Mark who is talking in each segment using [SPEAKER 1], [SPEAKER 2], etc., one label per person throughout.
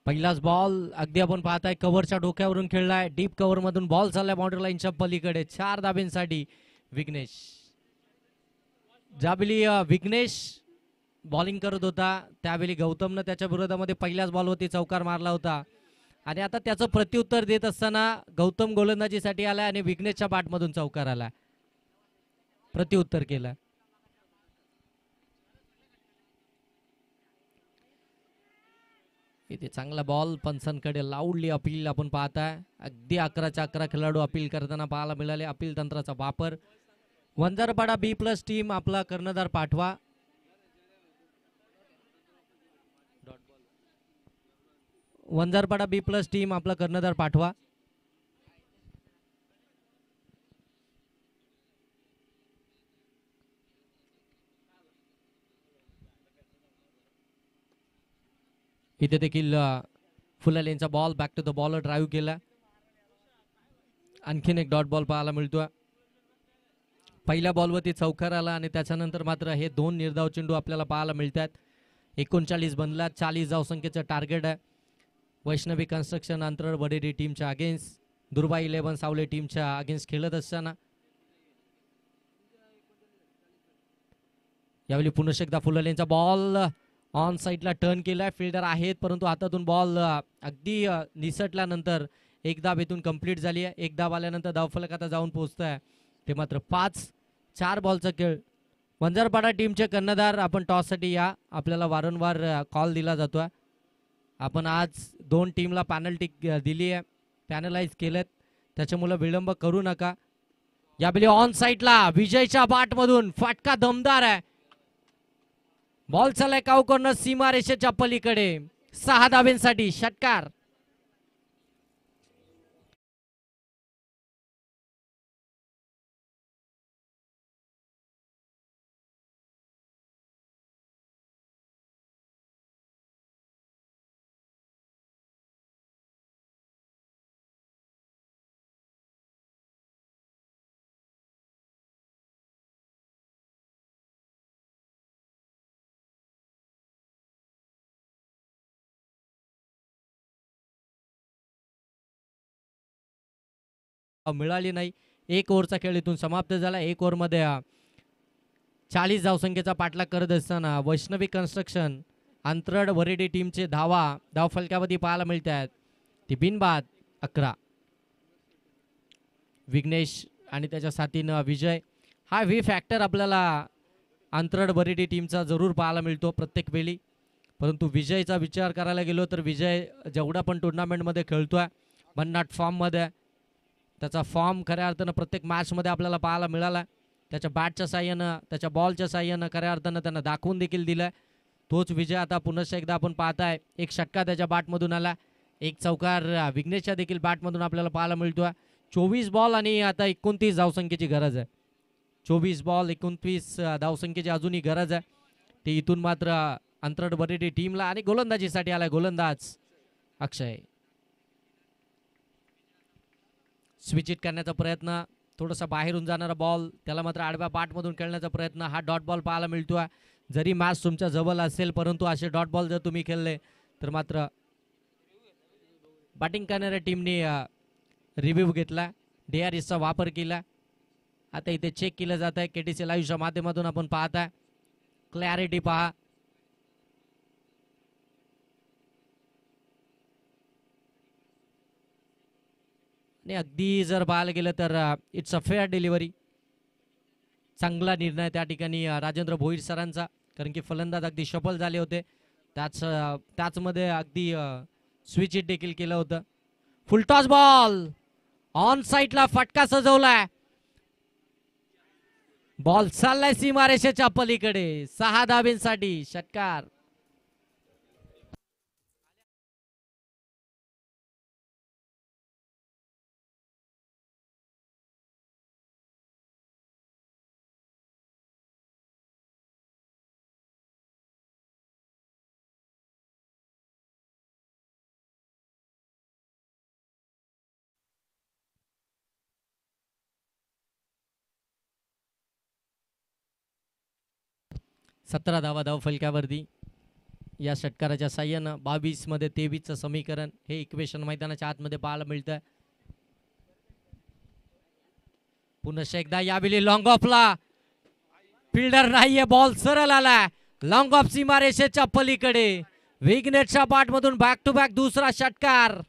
[SPEAKER 1] पहिलाच बॉल अगदी आपण पाहताय कव्हरच्या डोक्यावरून खेळलाय. डीप कव्हर मधून बॉल चाललाय बाउंड्री लाईनच्या पलीकडे. 4 धाब्यांसाठी विघ्नेश. ज्यावेळी विघ्नेश बॉलिंग करत होता त्यावेळी गौतमनं त्याच्या विरोधामध्ये पहिल्याच बॉलवरती चौकार मारला होता आणि आता त्याचं प्रत्युत्तर देत असताना गौतम गोलंदाजीसाठी आलाय आणि विघ्नेशच्या बॅटमधून चौकार आला. प्रत्युत्तर केलं. इथे चांगला बॉल पंचांकडे लाऊडली अपील आपण पाहताय. अगदी 11च्या 11 खेळाडू अपील करताना पाहायला मिळाले. अपील तंत्राचा वापर. वंजारपाडा बी प्लस टीम आपला कर्णधार पाठवा. वंजारपाडा बी प्लस टीम आपला कर्णधार पाठवा. इथे देखील फुलालेंचा ball back to the bowler drive केला. आणखीन एक डॉट बॉल पाहायला मिळतोय. पहिल्या बॉलवरती चौकार आला आणि त्याच्यानंतर मात्र हे 2 निर्धाव चेंडू आपल्याला पाहायला मिळतात. 39 बनला. 40 धावसंख्येचं टार्गेट आहे. वैष्णवी कन्स्ट्रक्शन अंतरळ वडेरी टीमच्या अगेन्स्ट दुर्बा 11 सावले टीमच्या अगेन्स्ट खेळत असताना यावेळी पुन्हा एकदा फुलालेंचा बॉल ऑन साईडला टर्न केलाय. फिल्डर आहेत परंतु हातातून बॉल अगदी निसटल्यानंतर एक धाव इथून कंप्लीट झाली आहे. एक धाव आल्यानंतर धावफलक आता जाऊन पोहोचतोय. ते मात्र 5-4 बॉलचा खेळ. वंजारपाडा टीमचे कर्णधार आपण टॉससाठी या. आपल्याला वारंवार कॉल दिला जातोय. आपण आज 2 टीमला पॅनल्टी दिली आहे. पॅनलाइज केलेत त्याच्यामुळे विलंब करू नका. यावेळी ऑन साईडला विजयच्या बॅटमधून फटका दमदार आहे. बॉल चाललाय काऊ कॉर्नर सीमारेषेच्या पलीकडे. 6 धाब्यांसाठी षटकार. मिळाली नाही. 1 ओव्हरचा खेळ इथून समाप्त झाला. 1 ओव्हरमध्ये 40 धावसंख्येचा पाठलाग करत असताना वैष्णवी कन्स्ट्रक्शन अंतरड वरेडी टीमचे धावफलकावरती पाहायला मिळत आहेत. ती बिनबाद 11. विघ्नेश आणि त्याच्या साथीनं विजय. हा व्ही फॅक्टर आपल्याला अंतरड वरेडी टीमचा जरूर पाहायला मिळतो प्रत्येक वेळी. परंतु विजयचा विचार करायला गेलो तर विजय जेवढा पण टुर्नामेंटमध्ये खेळतोय भन्नाट फॉर्ममध्ये. त्याचा फॉर्म खऱ्या अर्थानं प्रत्येक मॅचमध्ये आपल्याला पाहायला मिळाला. त्याच्या बॅटच्या साह्यानं त्याच्या बॉलच्या साह्यानं खऱ्या अर्थानं त्यांना दाखवून देखील दिलाय. तोच विजय आता पुन्हा एकदा आपण पाहताय. एक षटका त्याच्या बॅटमधून आला. एक चौकार विघ्नेशच्या देखील बॅटमधून आपल्याला पाहायला मिळतोय. 24 बॉल आणि आता 29 धावसंख्येची गरज आहे. 24 बॉल 29 धावसंख्येची अजूनही गरज आहे. ते इथून मात्र अंतरड बरेडी टीमला आणि गोलंदाजीसाठी आलाय गोलंदाज अक्षय. स्विच इट करण्याचा प्रयत्न. थोडासा बाहेरून जाणारा बॉल त्याला मात्र आडव्या बॅटमधून खेळण्याचा प्रयत्न. हा डॉट बॉल पाहायला मिळतोय. जरी मॅच तुमच्या जवळ असेल परंतु असे डॉट बॉल जर तुम्ही खेळले तर मात्र बॅटिंग करणाऱ्या टीमने रिव्ह्यू घेतला. DRSचा वापर केला. आता इथे चेक केलं जात आहे. KTC लाईव्हच्या माध्यमातून आपण पाहताय. क्लॅरिटी पहा. आणि अगदी जर पाहायला गेलं तर इट्स अ फेअर डिलिव्हरी. चांगला निर्णय त्या ठिकाणी राजेंद्र भोईर सरांचा. कारण की फलंदाज अगदी सफल झाले होते. त्याचमध्ये अगदी स्विच इट देखील केलं होतं. फुलटॉस बॉल ऑन साईडला फटका सजवलाय. बॉल चाललाय सीमारेषेच्या पलीकडे. 6 धाब्यांसाठी षटकार. सतरा धावा धाव फलकावरती. या षटकाराच्या साह्यानं 22 मध्ये 23चं समीकरण हे इक्वेशन मैदानाच्या आतमध्ये पाहायला मिळतंय. पुन्हा एकदा यावेळी लॉंग ऑफला फिल्डर नाहीये, बॉल सरळ आला लॉंग ऑफ सीमारेषेच्या पलीकडे. विघ्नेशच्या पाठमधून बॅक टू बॅक दुसरा षटकार.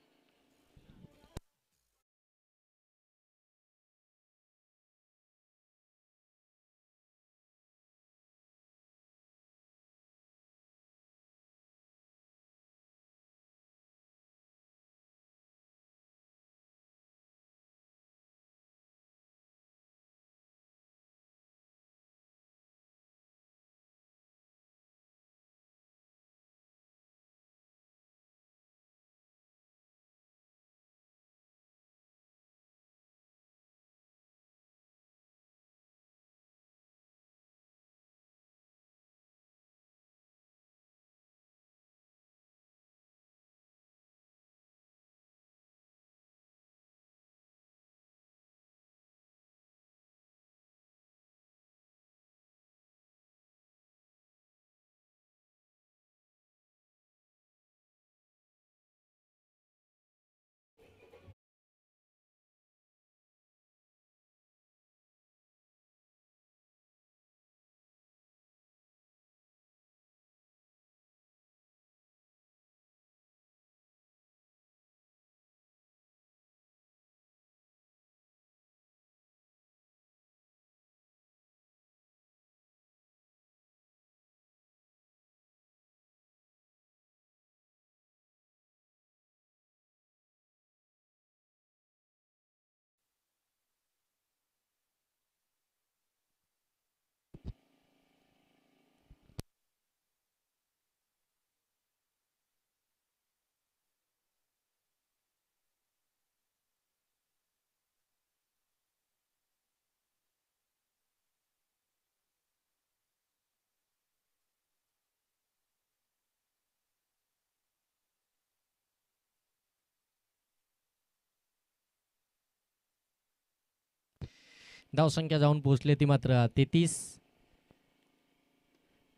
[SPEAKER 1] धावसंख्या जाऊन पोहोचली ती मात्र 33.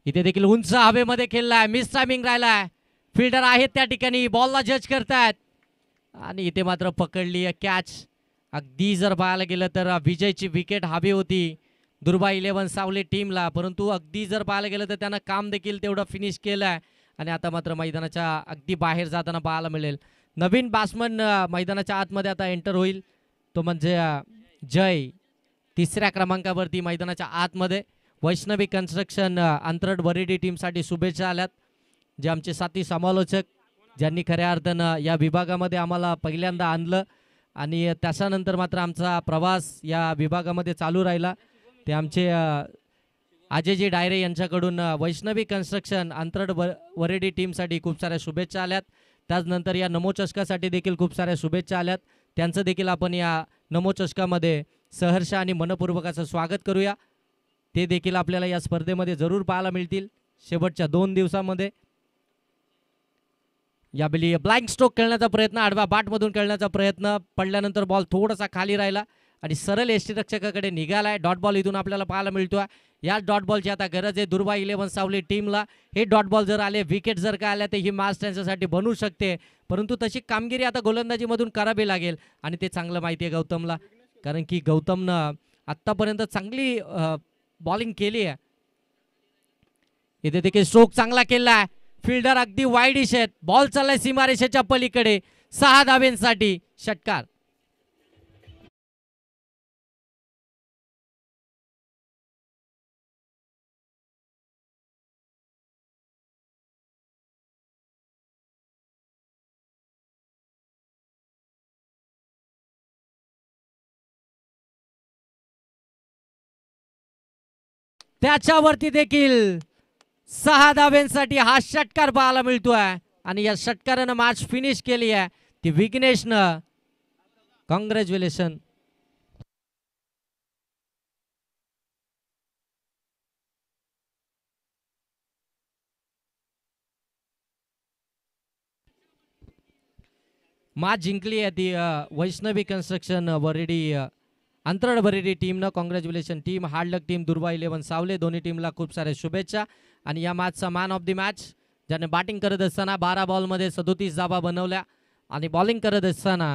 [SPEAKER 1] इथे देखील उंच हवेमध्ये खेळलाय, मिस टायमिंग राहिलाय. फिल्डर आहेत त्या ठिकाणी, बॉलला जज करतायत आणि इथे मात्र पकडली कॅच. अगदी जर पाहायला गेलं तर विजयची विकेट हवी होती दुर्बा 11 सावले टीमला, परंतु अगदी जर पाहायला गेलं तर त्यांना काम देखील तेवढं फिनिश केलंय आणि आता मात्र मैदानाच्या अगदी बाहेर जाताना पाहायला मिळेल. नवीन बॅट्समन मैदानाच्या आतमध्ये आता एंटर होईल, तो म्हणजे जय. 3ऱ्या क्रमांकावरती मैदानाच्या आतमध्ये. वैष्णवी कन्स्ट्रक्शन अंतरड बरेडी टीमसाठी शुभेच्छा आल्यात, जे आमचे साथी समालोचक ज्यांनी खऱ्या अर्थानं या विभागामध्ये आम्हाला पहिल्यांदा आणलं आणि त्याच्यानंतर मात्र आमचा प्रवास या विभागामध्ये चालू राहिला. ते आमचे अजयजी डायरे यांच्याकडून वैष्णवी कन्स्ट्रक्शन अंतरड वरेडी टीमसाठी खूप साऱ्या शुभेच्छा आल्यात. त्याचनंतर या नमो चषकासाठी देखील खूप साऱ्या शुभेच्छा आल्यात. त्यांचं देखील आपण या नमो चषकामध्ये सहर्ष आणि मनपूर्वकाचं स्वागत करूया. ते देखील आपल्याला या स्पर्धेमध्ये जरूर पाहायला मिळतील शेवटच्या 2 दिवसांमध्ये. यावेळी ब्लँक स्ट्रोक खेळण्याचा प्रयत्न, आडव्या बाटमधून खेळण्याचा प्रयत्न, पडल्यानंतर बॉल थोडासा खाली राहिला आणि सरळ यष्टीरक्षकाकडे निघालाय. डॉट बॉल इथून आपल्याला पाहायला मिळतोय. या डॉट बॉलची आता गरज आहे दुर्बा 11 सावली टीमला. हे डॉट बॉल जर आले, विकेट जर का आल्या, तर ही मॅच त्यांच्यासाठी बनू शकते, परंतु तशी कामगिरी आता गोलंदाजीमधून करावी लागेल आणि ते चांगलं माहिती आहे गौतमला, कारण की गौतमनं आत्तापर्यंत चांगली बॉलिंग केली आहे. इथे देखील स्ट्रोक चांगला केला आहे. फिल्डर अगदी वाईड इशेत, बॉल चाललाय सीमारेषेच्या पलीकडे. 6 धावेंसाठी षटकार. त्याच्यावरती देखील 6 धावेंसाठी हा षटकार पाहायला मिळतोय आणि या षटकारानं मॅच फिनिश केली आहे ती विघ्नेशनं. कॉंग्रॅच्युलेशन. मॅच जिंकली आहे ती वैष्णवी कन्स्ट्रक्शन वरेडी अंतरड बरेडी टीमनं. Congratulation team. हार्ड लक टीम दुर्बा 11 सावले. दोन्ही टीमला खूप साऱ्या शुभेच्छा. आणि या मॅचचा मॅन ऑफ द मॅच ज्याने बॅटिंग करत असताना 12 बॉलमध्ये 37 धावा बनवल्या आणि बॉलिंग करत असताना